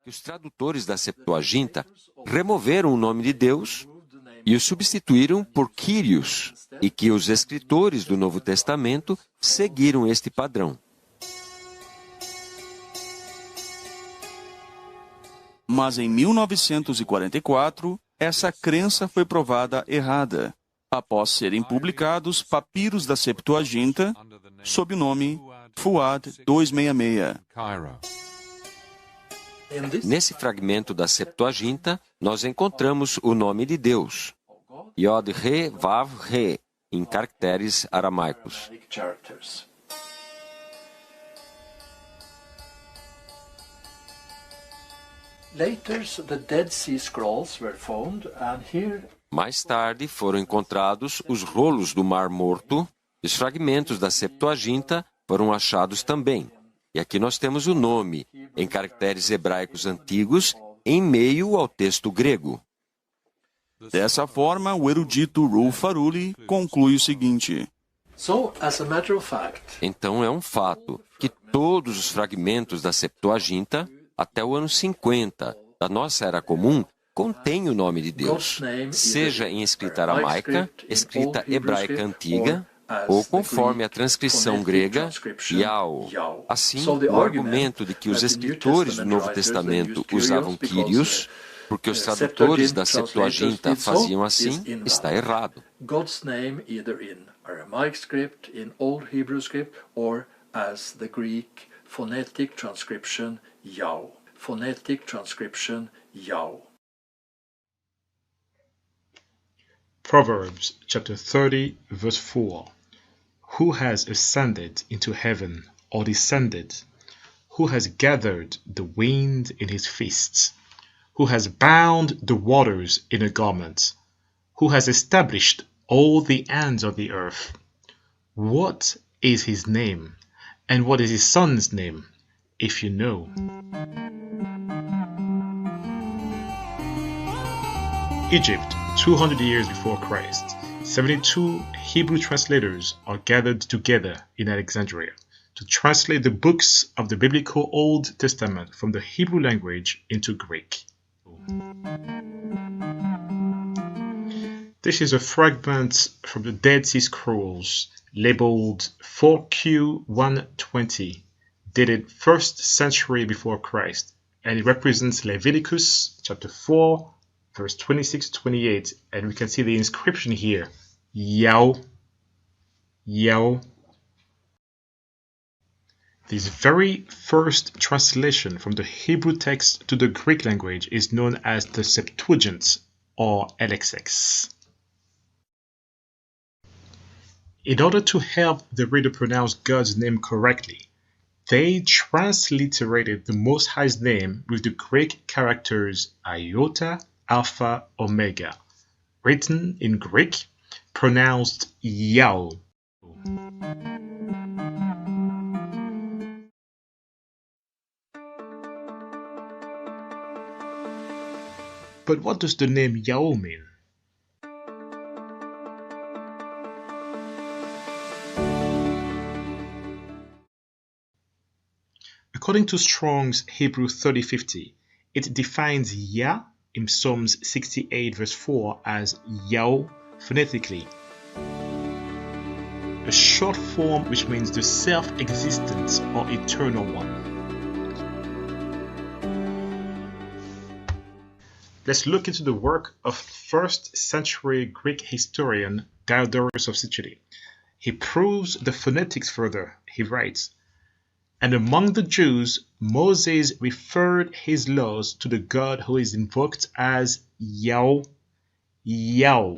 que os tradutores da Septuaginta removeram o nome de Deus e o substituíram por Kyrios, e que os escritores do Novo Testamento seguiram este padrão. Mas em 1944, essa crença foi provada errada, após serem publicados papiros da Septuaginta sob o nome Fuad 266. Nesse fragmento da Septuaginta, nós encontramos o nome de Deus, Yod-He, Vav-He, em caracteres aramaicos. Mais tarde foram encontrados os rolos do Mar Morto, e os fragmentos da Septuaginta foram achados também. E aqui nós temos o nome, em caracteres hebraicos antigos, em meio ao texto grego. Dessa forma, o erudito Rul Faruli conclui o seguinte: Então é um fato que todos os fragmentos da Septuaginta, até o ano 50 da nossa Era Comum, contêm o nome de Deus, seja em escrita aramaica, escrita hebraica antiga, ou conforme a transcrição grega, Yao. Assim, o argumento de que os escritores do Novo Testamento usavam Kyrios, porque os tradutores da Septuaginta faziam assim, está errado. God's name either in Aramaic script, in Old Hebrew script, or as the Greek phonetic transcription Yao. Phonetic transcription Yao. Proverbs chapter 30 verse 4. Who has ascended into heaven or descended? Who has gathered the wind in his fists? Who has bound the waters in a garment? Who has established all the ends of the earth? What is his name? And what is his son's name, if you know? Egypt, 200 years before Christ. 72 Hebrew translators are gathered together in Alexandria to translate the books of the biblical Old Testament from the Hebrew language into Greek. This is a fragment from the Dead Sea Scrolls labeled 4Q120, dated 1st century before Christ, and it represents Leviticus chapter 4, verse 26-28, and we can see the inscription here, Yao, Yao. This very first translation from the Hebrew text to the Greek language is known as the Septuagint, or LXX. In order to help the reader pronounce God's name correctly, they transliterated the Most High's name with the Greek characters iota, alpha, omega, written in Greek, pronounced Yao. But what does the name Yao mean? According to Strong's Hebrew 3050, it defines Yah in Psalms 68 verse 4 as Yao phonetically, a short form which means the self-existent or eternal one. Let's look into the work of 1st century Greek historian Diodorus of Sicily. He proves the phonetics further. He writes, "And among the Jews, Moses referred his laws to the God who is invoked as Yao, Yao."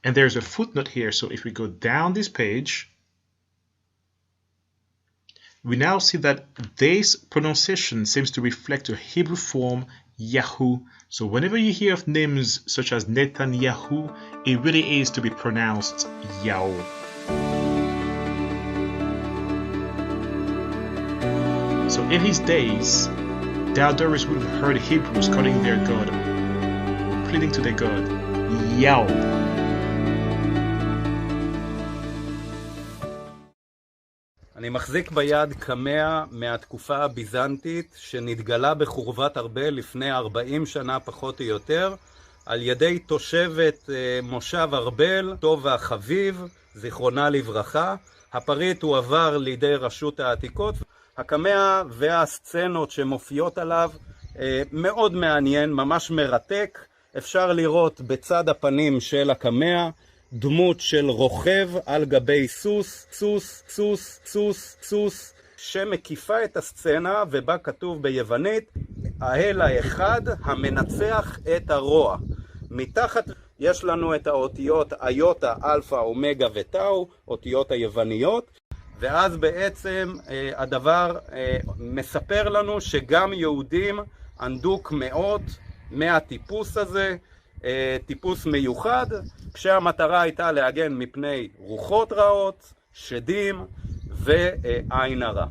And there's a footnote here, so if we go down this page, we now see that this pronunciation seems to reflect a Hebrew form, Yahu. So whenever you hear of names such as Netanyahu, it really is to be pronounced Yao. So in his days, Diodorus would have heard Hebrews calling their God, pleading to their God, Yao. אני מחזיק ביד קמע מהתקופה הביזנטית שנתגלה בחורבת ארבל לפני 40 שנה פחות או יותר על ידי תושבת מושב ארבל, טובה חביב, זיכרונה לברכה. הפריט הועבר לידי רשות העתיקות. הקמע והסצנות שמופיעות עליו מאוד מעניין, ממש מרתק. אפשר לראות בצד הפנים של הקמע דמות של רוכב על גבי סוס, שמקיפה את הסצנה, ובה כתוב ביוונית, האל האחד המנצח את הרוע. מתחת יש לנו את האותיות איוטה, אלפא, אומגה וטאו, אותיות היווניות, ואז בעצם הדבר מספר לנו שגם יהודים ענדו קמעות מהטיפוס הזה, טיפוס מיוחד, כשהמטרה הייתה להגן מפני רוחות רעות, שדים ועין הרע.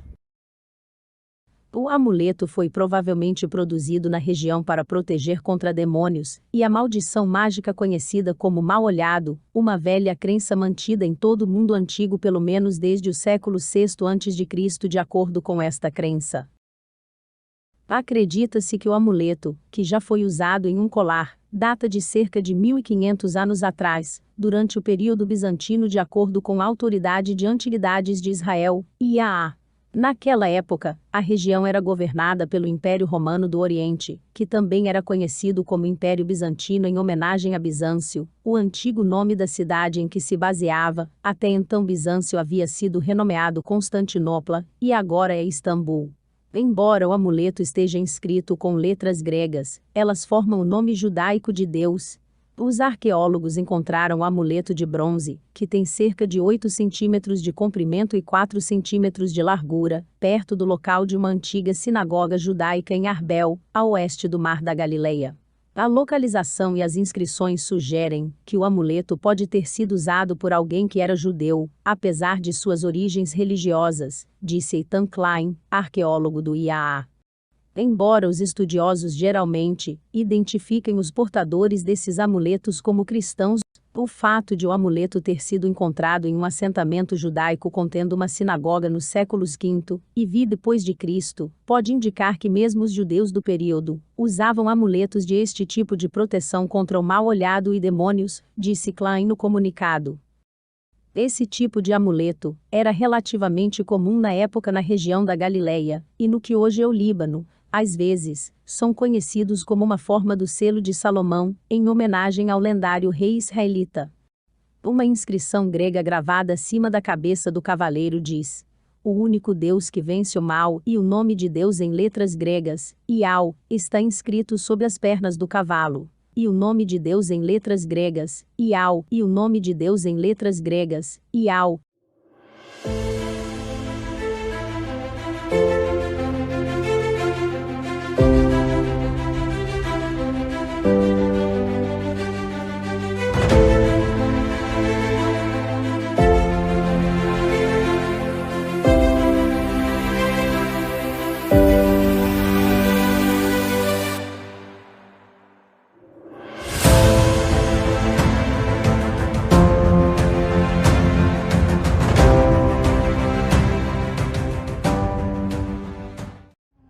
O amuleto foi provavelmente produzido na região para proteger contra demônios, e a maldição mágica conhecida como mal-olhado, uma velha crença mantida em todo o mundo antigo pelo menos desde o século VI a.C. de acordo com esta crença. Acredita-se que o amuleto, que já foi usado em um colar, data de cerca de 1500 anos atrás, durante o período bizantino de acordo com a Autoridade de Antiguidades de Israel, IAA. Naquela época, a região era governada pelo Império Romano do Oriente, que também era conhecido como Império Bizantino em homenagem a Bizâncio, o antigo nome da cidade em que se baseava. Até então Bizâncio havia sido renomeado Constantinopla, e agora é Istambul. Embora o amuleto esteja inscrito com letras gregas, elas formam o nome judaico de Deus. Os arqueólogos encontraram o amuleto de bronze, que tem cerca de 8 centímetros de comprimento e 4 centímetros de largura, perto do local de uma antiga sinagoga judaica em Arbel, a oeste do Mar da Galileia. A localização e as inscrições sugerem que o amuleto pode ter sido usado por alguém que era judeu, apesar de suas origens religiosas, disse Ethan Klein, arqueólogo do IAA. Embora os estudiosos geralmente identifiquem os portadores desses amuletos como cristãos, o fato de o amuleto ter sido encontrado em um assentamento judaico contendo uma sinagoga nos séculos V e V depois de Cristo pode indicar que mesmo os judeus do período usavam amuletos de este tipo de proteção contra o mal-olhado e demônios, disse Klein no comunicado. Esse tipo de amuleto era relativamente comum na época na região da Galileia e no que hoje é o Líbano. Às vezes, são conhecidos como uma forma do selo de Salomão, em homenagem ao lendário rei israelita. Uma inscrição grega gravada acima da cabeça do cavaleiro diz: o único Deus que vence o mal, e o nome de Deus em letras gregas, Iau, está inscrito sobre as pernas do cavalo. E o nome de Deus em letras gregas, Iau, e o nome de Deus em letras gregas, Iau.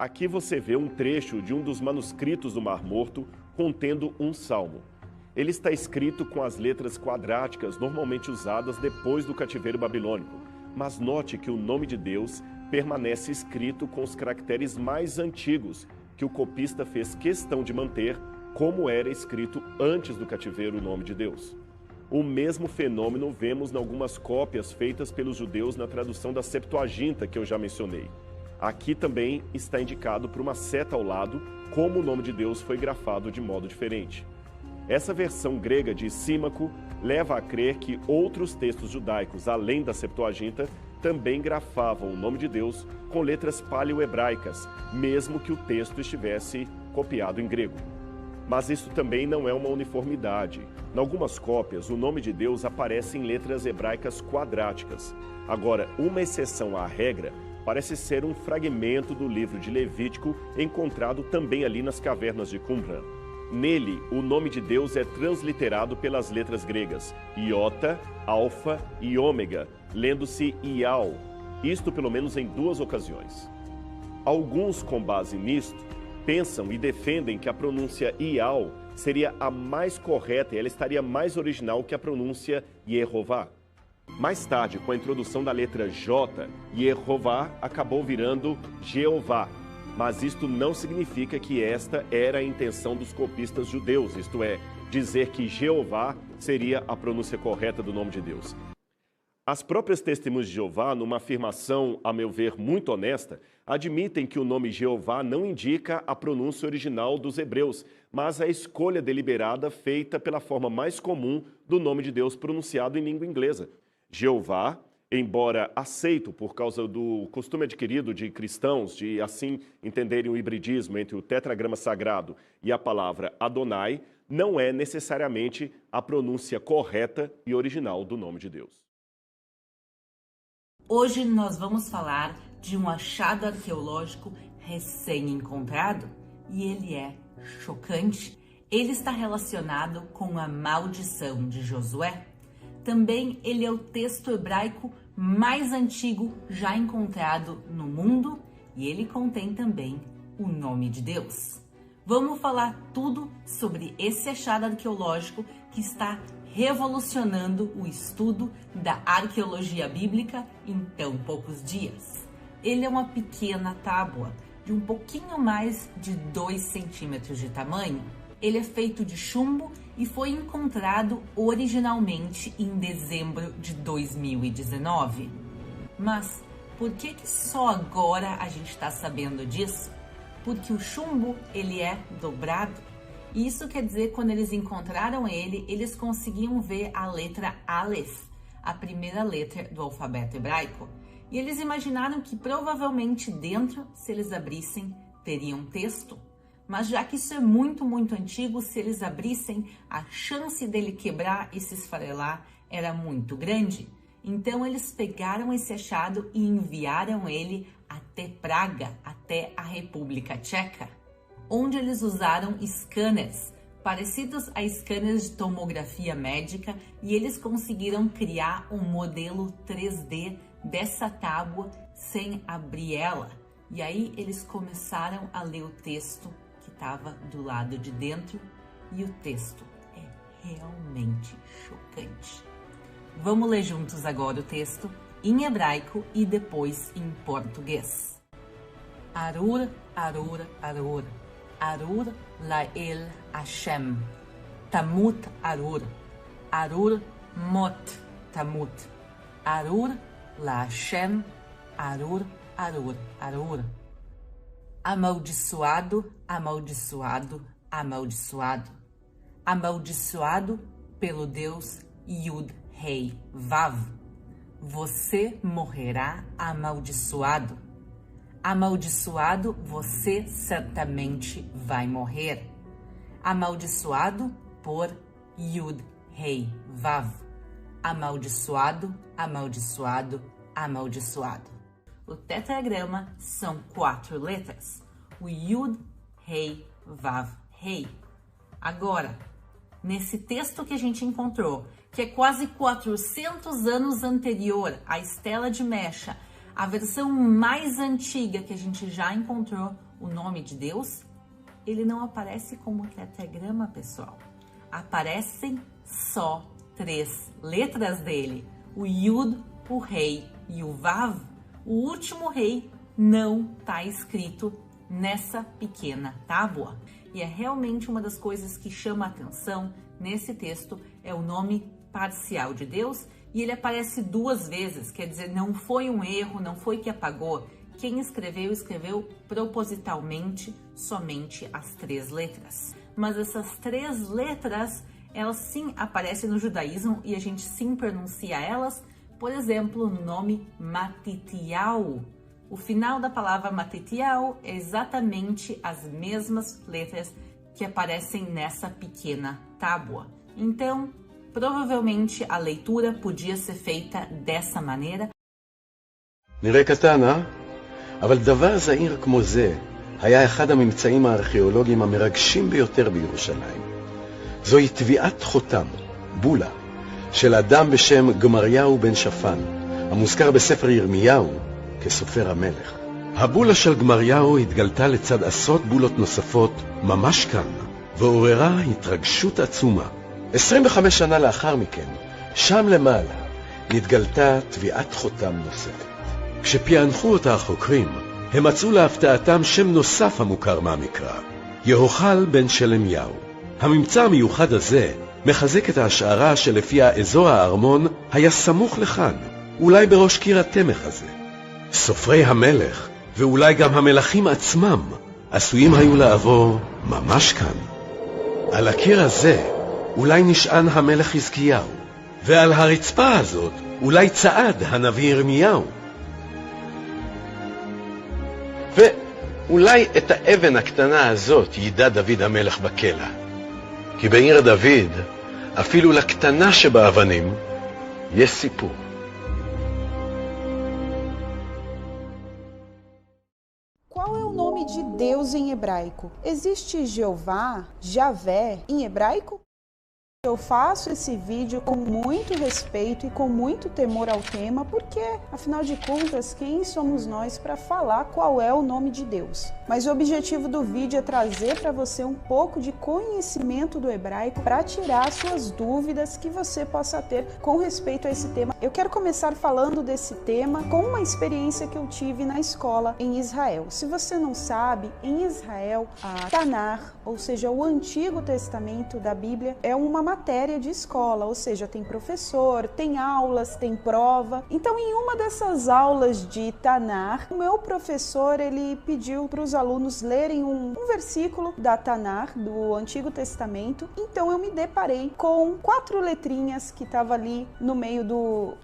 Aqui você vê um trecho de um dos manuscritos do Mar Morto contendo um salmo. Ele está escrito com as letras quadráticas normalmente usadas depois do cativeiro babilônico, mas note que o nome de Deus permanece escrito com os caracteres mais antigos que o copista fez questão de manter como era escrito antes do cativeiro o nome de Deus. O mesmo fenômeno vemos em algumas cópias feitas pelos judeus na tradução da Septuaginta que eu já mencionei. Aqui também está indicado por uma seta ao lado como o nome de Deus foi grafado de modo diferente. Essa versão grega de Símaco leva a crer que outros textos judaicos, além da Septuaginta, também grafavam o nome de Deus com letras paleo-hebraicas, mesmo que o texto estivesse copiado em grego. Mas isso também não é uma uniformidade. Em algumas cópias, o nome de Deus aparece em letras hebraicas quadráticas. Agora, uma exceção à regra parece ser um fragmento do livro de Levítico encontrado também ali nas cavernas de Qumran. Nele, o nome de Deus é transliterado pelas letras gregas Iota, Alfa e Ômega, lendo-se Iau. isto pelo menos em 2 ocasiões. Alguns, com base nisto, pensam e defendem que a pronúncia Ial seria a mais correta e ela estaria mais original que a pronúncia Yehová. Mais tarde, com a introdução da letra J, Yehová acabou virando Jeová, mas isto não significa que esta era a intenção dos copistas judeus, isto é, dizer que Jeová seria a pronúncia correta do nome de Deus. As próprias testemunhas de Jeová, numa afirmação, a meu ver, muito honesta, admitem que o nome Jeová não indica a pronúncia original dos hebreus, mas a escolha deliberada feita pela forma mais comum do nome de Deus pronunciado em língua inglesa. Jeová, embora aceito por causa do costume adquirido de cristãos de assim entenderem o hibridismo entre o tetragrama sagrado e a palavra Adonai, não é necessariamente a pronúncia correta e original do nome de Deus. Hoje nós vamos falar de um achado arqueológico recém-encontrado e ele é chocante. Ele está relacionado com a maldição de Josué. Também ele é o texto hebraico mais antigo já encontrado no mundo e ele contém também o nome de Deus. Vamos falar tudo sobre esse achado arqueológico que está revolucionando o estudo da arqueologia bíblica em tão poucos dias. Ele é uma pequena tábua de um pouquinho mais de 2 centímetros de tamanho. Ele é feito de chumbo e foi encontrado originalmente em dezembro de 2019. Mas por que só agora a gente está sabendo disso? Porque o chumbo ele é dobrado. Isso quer dizer, quando eles encontraram ele, eles conseguiam ver a letra Aleph, a primeira letra do alfabeto hebraico. E eles imaginaram que provavelmente dentro, se eles abrissem, teriam texto. Mas já que isso é muito, muito antigo, se eles abrissem, a chance dele quebrar e se esfarelar era muito grande. Então eles pegaram esse achado e enviaram ele até Praga, até a República Tcheca, onde eles usaram scanners, parecidos a scanners de tomografia médica, e eles conseguiram criar um modelo 3D dessa tábua sem abrir ela. E aí eles começaram a ler o texto que estava do lado de dentro, e o texto é realmente chocante. Vamos ler juntos agora o texto em hebraico e depois em português. Arur, Arur, Arur. Arur Lael Hashem, Tamut Arur, Arur Mot Tamut, Arur La Hashem, Arur, Arur, Arur. Amaldiçoado, amaldiçoado, amaldiçoado. Amaldiçoado pelo Deus Yud Rei Vav. Você morrerá amaldiçoado. Amaldiçoado, você certamente vai morrer. Amaldiçoado por Yud Rei Vav. Amaldiçoado, amaldiçoado, amaldiçoado. O tetragrama são 4 letras. O Yud Rei Vav Rei. Agora, nesse texto que a gente encontrou, que é quase 400 anos anterior à Estela de Mecha, a versão mais antiga que a gente já encontrou, o nome de Deus, ele não aparece como tetragrama, pessoal. Aparecem só 3 letras dele. O Yud, o Rei e o Vav. O último rei não está escrito nessa pequena tábua. E é realmente uma das coisas que chama a atenção nesse texto, é o nome parcial de Deus, e ele aparece 2 vezes, quer dizer, não foi um erro, não foi que apagou. Quem escreveu, escreveu propositalmente somente as 3 letras. Mas essas 3 letras, elas sim aparecem no judaísmo e a gente sim pronuncia elas, por exemplo, no nome Matitiyahu. O final da palavra Matitiyahu é exatamente as mesmas letras que aparecem nessa pequena tábua. Então, provavelmente a leitura podia ser feita dessa maneira. נראה קטן, אבל דבר זעיר כמו זה היה אחד הממצאים הארכיאולוגיים המרגשים ביותר בירושלים. זוהי טביעת חותם, בולה, של אדם בשם גמריהו בן שפן, המוזכר בספר ירמיהו כסופר המלך. הבולה של גמריהו התגלתה לצד עשרות בולות נוספות ממש כאן, ועוררה התרגשות עצומה. 25 שנה לאחר מכן, שם למעלה, נתגלתה טביעת חותם נוספת. כשפענחו אותה החוקרים, הם מצאו להפתעתם שם נוסף המוכר מהמקרא, יהוכל בן שלמיהו. הממצא המיוחד הזה מחזק את ההשערה שלפיה אזור הארמון היה סמוך לכאן, אולי בראש קיר התמך הזה. סופרי המלך, ואולי גם המלכים עצמם, עשויים היו לעבור ממש כאן. על הקיר הזה אולי נשען המלך חזקיהו, ועל הרצפה הזאת אולי צעד הנביא ירמיהו. ואולי את האבן הקטנה הזאת ידע דוד המלך בקלע. כי בעיר דוד, אפילו לקטנה שבאבנים, יש סיפור. Qual é o nome de Deus em hebraico? Existe Jeová, Javé em hebraico? Eu faço esse vídeo com muito respeito e com muito temor ao tema, porque, afinal de contas, quem somos nós para falar qual é o nome de Deus? Mas o objetivo do vídeo é trazer para você um pouco de conhecimento do hebraico para tirar suas dúvidas que você possa ter com respeito a esse tema. Eu quero começar falando desse tema com uma experiência que eu tive na escola em Israel. Se você não sabe, em Israel, a Tanar, ou seja, o Antigo Testamento da Bíblia, é uma matéria de escola, ou seja, tem professor, tem aulas, tem prova. Então, em uma dessas aulas de Tanar, o meu professor, ele pediu para os alunos lerem um versículo da Tanar, do Antigo Testamento. Então, eu me deparei com 4 letrinhas que estavam ali no meio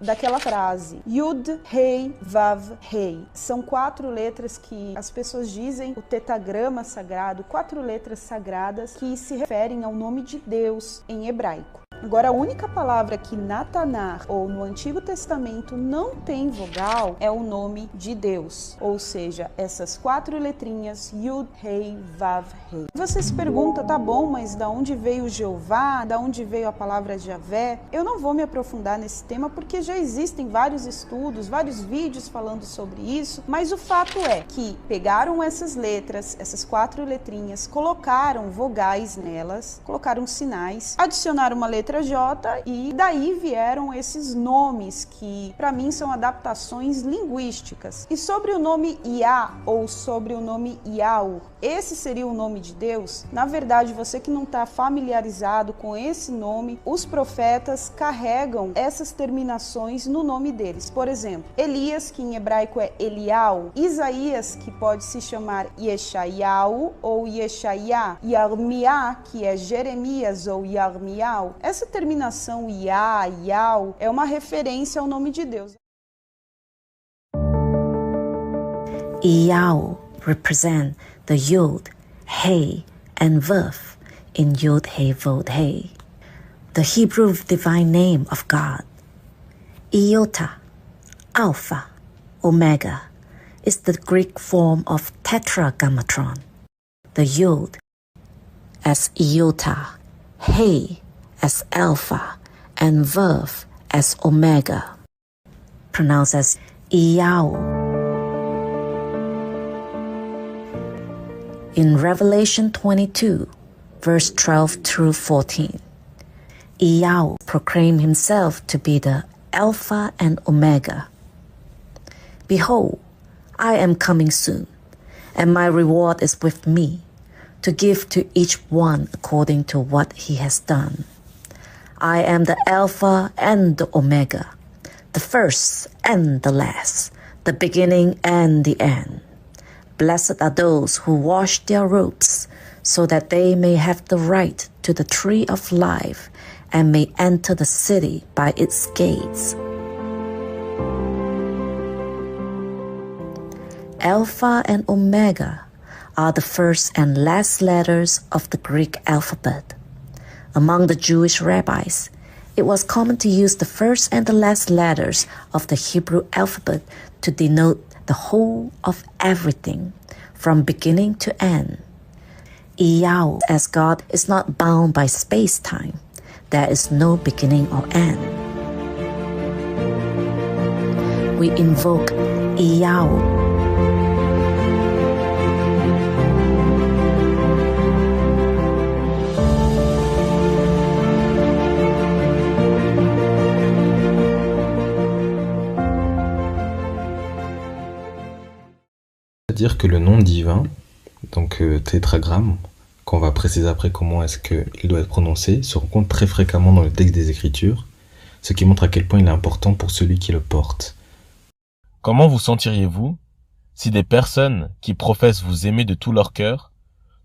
daquela frase. Yud, Rei, Vav, Rei. São 4 letras que as pessoas dizem o tetagrama sagrado, 4 letras sagradas que se referem ao nome de Deus em hebraico. Agora, a única palavra que na Tanar ou no Antigo Testamento não tem vogal é o nome de Deus, ou seja, essas 4 letrinhas Yud, Rei, Vav, Rei. Você se pergunta, tá bom, mas da onde veio Jeová? Da onde veio a palavra Javé? Eu não vou me aprofundar nesse tema porque já existem vários estudos, vários vídeos falando sobre isso, mas o fato é que pegaram essas letras, essas 4 letrinhas, colocaram vogais nelas, colocaram sinais, adicionaram uma letra J e daí vieram esses nomes que para mim são adaptações linguísticas. E sobre o nome Yah ou sobre o nome Yahweh, esse seria o nome de Deus? Na verdade, você que não está familiarizado com esse nome, os profetas carregam essas terminações no nome deles. Por exemplo, Elias, que em hebraico é Eliau, Isaías, que pode se chamar Yeshayahu ou Yeshayah, Yarmiá, que é Jeremias ou Yarmiau. Essa terminação Yah, Yau, é uma referência ao nome de Deus. Yau represent the Yod, Hey, and Vav in Yod, Hey, Vod, Hey, the Hebrew divine name of God. Iota, Alpha, Omega, is the Greek form of Tetragrammaton. The Yod as Iota, Hey as Alpha, and Vav as Omega, pronounced as Iyau. In Revelation 22, verse 12 through 14, Iyau proclaimed himself to be the Alpha and Omega. Behold, I am coming soon, and my reward is with me, to give to each one according to what he has done. I am the Alpha and the Omega, the first and the last, the beginning and the end. Blessed are those who wash their robes, so that they may have the right to the tree of life and may enter the city by its gates. Alpha and Omega are the first and last letters of the Greek alphabet. Among the Jewish rabbis, it was common to use the first and the last letters of the Hebrew alphabet to denote the whole of everything, from beginning to end. Iyau, as God is not bound by space-time, there is no beginning or end. we invoke Iyao. C'est-à-dire que le nom divin, donc tétragramme, qu'on va préciser après comment est-ce qu'il doit être prononcé, se rencontre très fréquemment dans le texte des Écritures, ce qui montre à quel point il est important pour celui qui le porte. Comment vous sentiriez-vous si des personnes qui professent vous aimer de tout leur cœur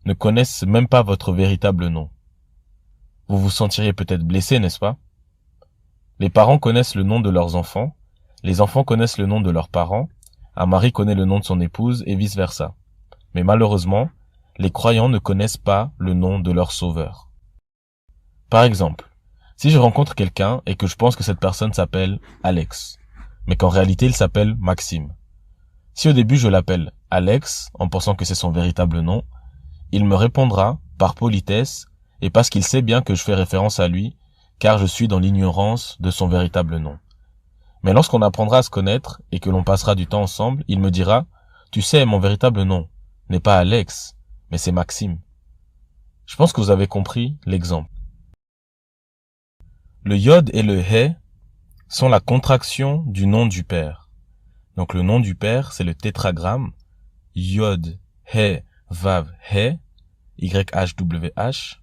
ne connaissent même pas votre véritable nom? Vous vous sentiriez peut-être blessé, n'est-ce pas? Les parents connaissent le nom de leurs enfants, les enfants connaissent le nom de leurs parents, un mari connaît le nom de son épouse et vice-versa. Mais malheureusement, les croyants ne connaissent pas le nom de leur sauveur. Par exemple, si je rencontre quelqu'un et que je pense que cette personne s'appelle Alex, mais qu'en réalité il s'appelle Maxime. Si au début je l'appelle Alex, en pensant que c'est son véritable nom, il me répondra par politesse et parce qu'il sait bien que je fais référence à lui, car je suis dans l'ignorance de son véritable nom. Mais lorsqu'on apprendra à se connaître et que l'on passera du temps ensemble, il me dira « Tu sais, mon véritable nom n'est pas Alex, mais c'est Maxime. » Je pense que vous avez compris l'exemple. Le yod et le he sont la contraction du nom du Père. Donc le nom du Père, c'est le tétragramme yod, he, vav, he, YHWH.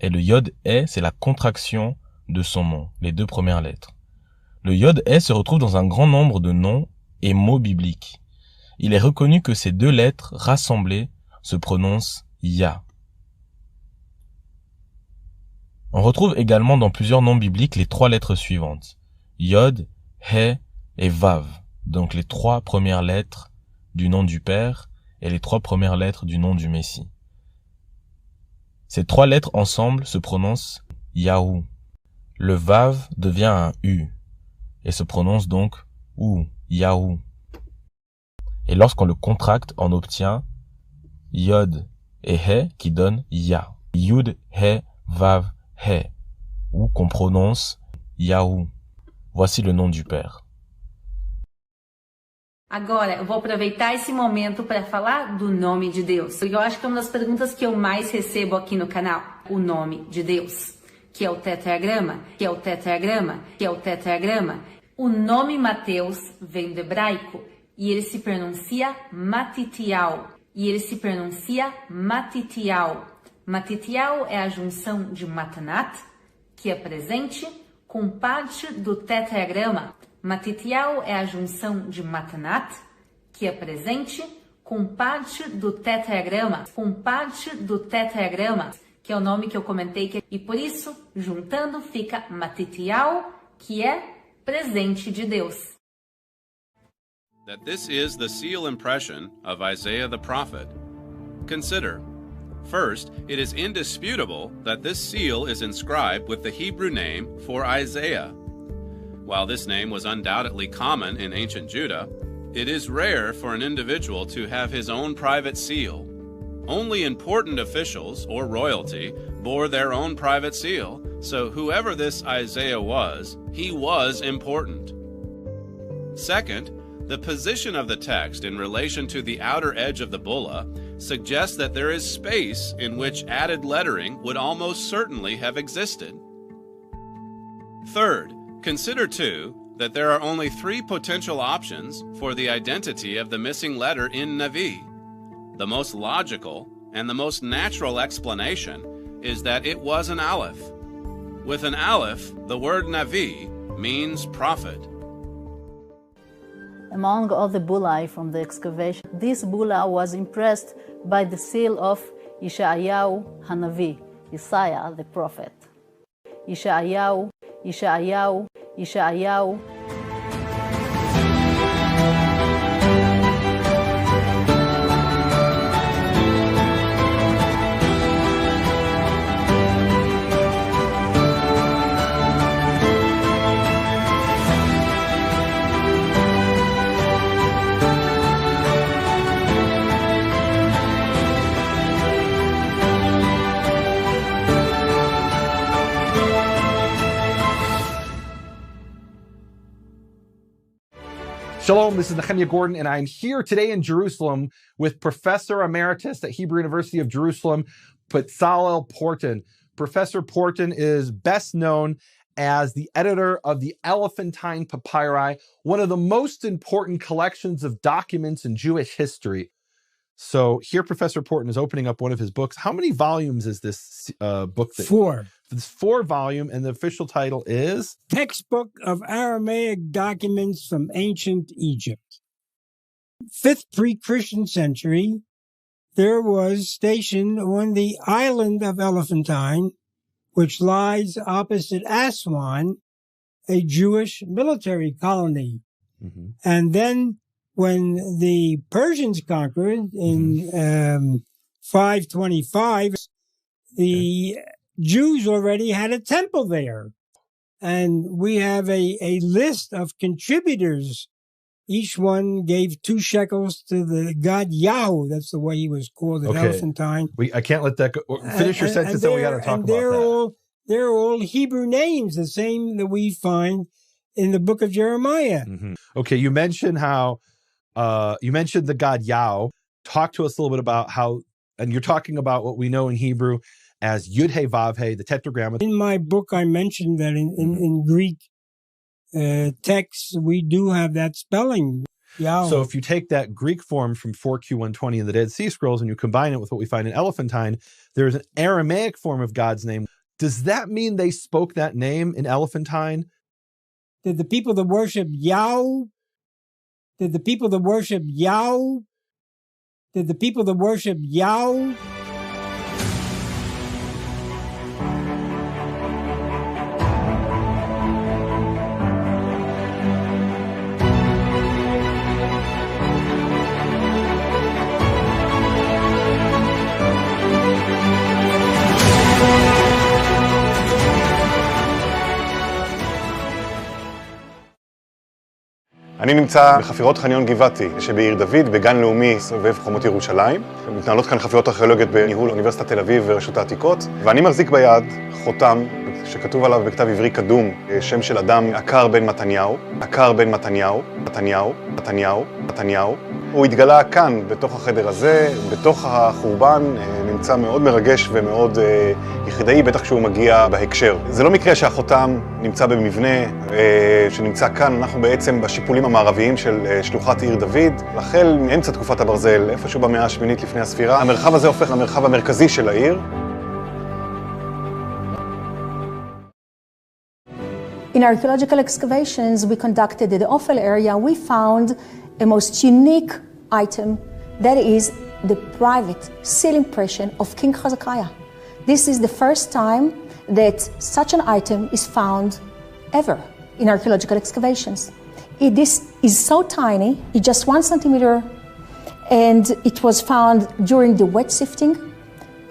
Et le yod he, c'est la contraction de son nom, les deux premières lettres. Le yod he se retrouve dans un grand nombre de noms et mots bibliques. Il est reconnu que ces deux lettres rassemblées se prononcent Ya. On retrouve également dans plusieurs noms bibliques les trois lettres suivantes. Yod, he et vav. Donc les trois premières lettres du nom du Père et les trois premières lettres du nom du Messie. Ces trois lettres ensemble se prononcent Yahou. Le vav devient un U et se prononce donc ou, Yahou. Et lorsqu'on le contracte, on obtient Yod et He qui donne Ya. Yud, He, Vav, He, ou qu'on prononce Yahou. Voici le nom du Père. Agora, eu vou aproveitar esse momento para falar do nome de Deus. Eu acho que é uma das perguntas que eu mais recebo aqui no canal. O nome de Deus. Que é o tetragrama, que é o tetragrama, que é o tetragrama. O nome Mateus vem do hebraico e ele se pronuncia Matitial. E ele se pronuncia Matitial. Matitial é a junção de Matanat, que é presente, com parte do tetragrama. Matitial é a junção de Matanat, que é presente, com parte do tetragrama. Com parte do tetragrama, que é o nome que eu comentei. E por isso, juntando, fica Matitial, que é presente de Deus. That this is the seal impression of Isaiah the prophet. Consider, first, it is indisputable that this seal is inscribed with the Hebrew name for Isaiah. While this name was undoubtedly common in ancient Judah, it is rare for an individual to have his own private seal. Only important officials or royalty bore their own private seal, so whoever this Isaiah was, he was important. Second, the position of the text in relation to the outer edge of the bulla suggests that there is space in which added lettering would almost certainly have existed. Third, consider too that there are only three potential options for the identity of the missing letter in Navi. The most logical and the most natural explanation is that it was an aleph. With an aleph, the word Navi means prophet. Among all the bullae from the excavation, this bulla was impressed by the seal of Yeshayahu Hanavi, Isaiah the prophet. Yeshayahu, Yeshayahu, Yeshayahu. Shalom, this is Nehemiah Gordon, and I'm here today in Jerusalem with Professor Emeritus at Hebrew University of Jerusalem, Bezalel Porton. Professor Porton is best known as the editor of the Elephantine Papyri, one of the most important collections of documents in Jewish history. So here Professor Porton is opening up one of his books. How many volumes is this book? 4. It's 4 volume, and the official title is? Textbook of Aramaic Documents from Ancient Egypt. 5th pre-Christian century, there was stationed on the island of Elephantine, which lies opposite Aswan, a Jewish military colony. Mm-hmm. And then when the Persians conquered in 525, the Jews already had a temple there. And we have a list of contributors. Each one gave 2 shekels to the god Yahu. That's the way he was called at Elephantine. I can't let that go. Finish your sentence, then we got to talk about that. They're all Hebrew names, the same that we find in the book of Jeremiah. Mm-hmm. Okay, you mentioned how you mentioned the god Yahu. Talk to us a little bit about how, and you're talking about what we know in Hebrew as Yud-He Vav-He, the tetragrammaton. In my book, I mentioned that in Greek texts, we do have that spelling, Yahu. So if you take that Greek form from 4Q120 in the Dead Sea Scrolls and you combine it with what we find in Elephantine, there's an Aramaic form of God's name. Does that mean they spoke that name in Elephantine? Did the people that worship Yahu? Did the people that worship Yahu? Did the people that worship Yahu? אני נמצא בחפירות חניון גבעתי שבעיר דוד, בגן לאומי סובב חומות ירושלים. מתנהלות כאן חפירות ארכיאולוגיות בניהול אוניברסיטת תל אביב ורשות העתיקות. ואני מחזיק ביד חותם שכתוב עליו בכתב עברי קדום, שם של אדם, עקר בן מתניהו, עקר בן מתניהו, מתניהו, מתניהו, מתניהו. הוא התגלה כאן, בתוך החדר הזה, בתוך החורבן, נמצא מאוד מרגש ומאוד יחידאי, בטח כשהוא מגיע בהקשר. זה לא מקרה שהחותם נמצא במבנה שנמצא כאן, אנחנו בעצם בשיפולים המערביים של שלוחת עיר דוד, החל מאמצע תקופת הברזל, איפשהו במאה השמינית לפני הספירה. המרחב הזה הופך למרחב המרכזי של העיר. In archaeological excavations we conducted in the Ophel area, we found a most unique item, that is the private seal impression of King Hezekiah. This is the first time that such an item is found ever in archaeological excavations. This is so tiny, it's just 1 centimeter, and it was found during the wet sifting.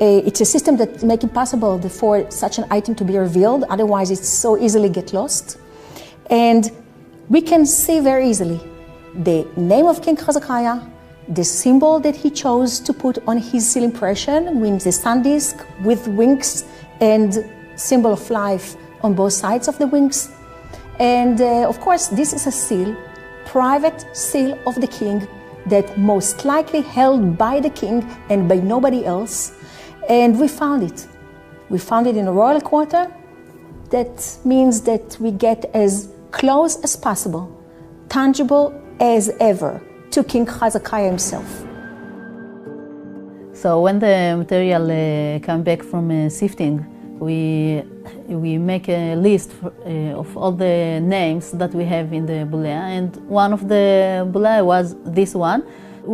It's a system that makes it possible for such an item to be revealed, otherwise it's so easily get lost. And we can see very easily the name of King Hezekiah, the symbol that he chose to put on his seal impression, means the sun disk with wings and symbol of life on both sides of the wings. And of course, this is a seal, private seal of the king, that most likely held by the king and by nobody else. And we found it. We found it in a royal quarter. That means that we get as close as possible, tangible as ever, to King Hezekiah himself. So when the material come back from sifting, we make a list of all the names that we have in the bulea, and one of the bulea was this one.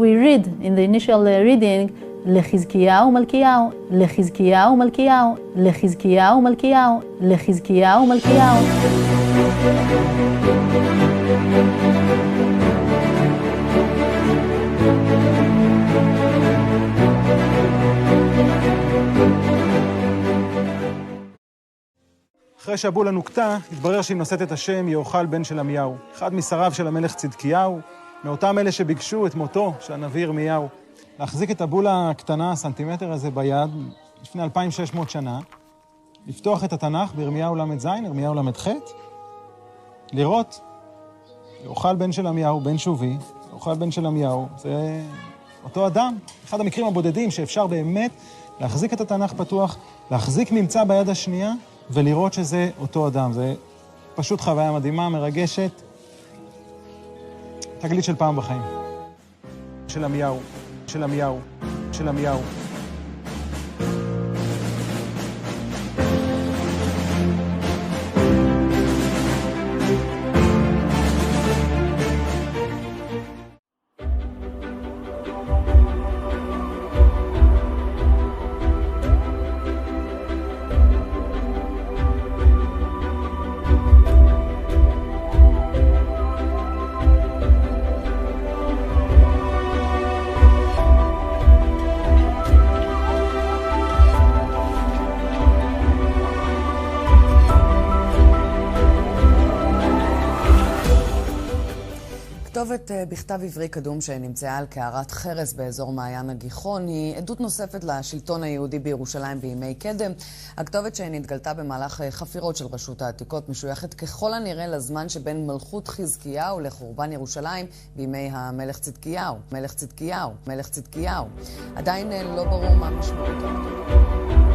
We read in the initial reading, לחזקיהו מלכיהו, לחזקיהו מלכיהו, לחזקיהו מלכיהו, לחזקיהו מלכיהו. אחרי שהבולה נוקטה, התברר שהיא נושאת את השם יהוכל בן של עמיהו, אחד משריו של המלך צדקיהו, מאותם אלה שביקשו את מותו של הנביא ירמיהו. להחזיק את הבולה הקטנה, הסנטימטר הזה ביד, לפני 2600 שנה, לפתוח את התנ"ך בירמיהו ל"ז, ירמיהו ל"ח, לראות יוכל בן של עמיהו, בן שובי, יוכל בן של עמיהו, זה אותו אדם. אחד המקרים הבודדים שאפשר באמת להחזיק את התנ"ך פתוח, להחזיק ממצא ביד השנייה ולראות שזה אותו אדם. זה פשוט חוויה מדהימה, מרגשת. תגלית של פעם בחיים. של עמיהו, של עמיהו, של עמיהו. כתובת בכתב עברי קדום שנמצאה על קערת חרס באזור מעיין הגיחון היא עדות נוספת לשלטון היהודי בירושלים בימי קדם. הכתובת שנתגלתה במהלך חפירות של רשות העתיקות משויכת ככל הנראה לזמן שבין מלכות חזקיהו לחורבן ירושלים בימי המלך צדקיהו. עדיין לא ברור מה משמעותו.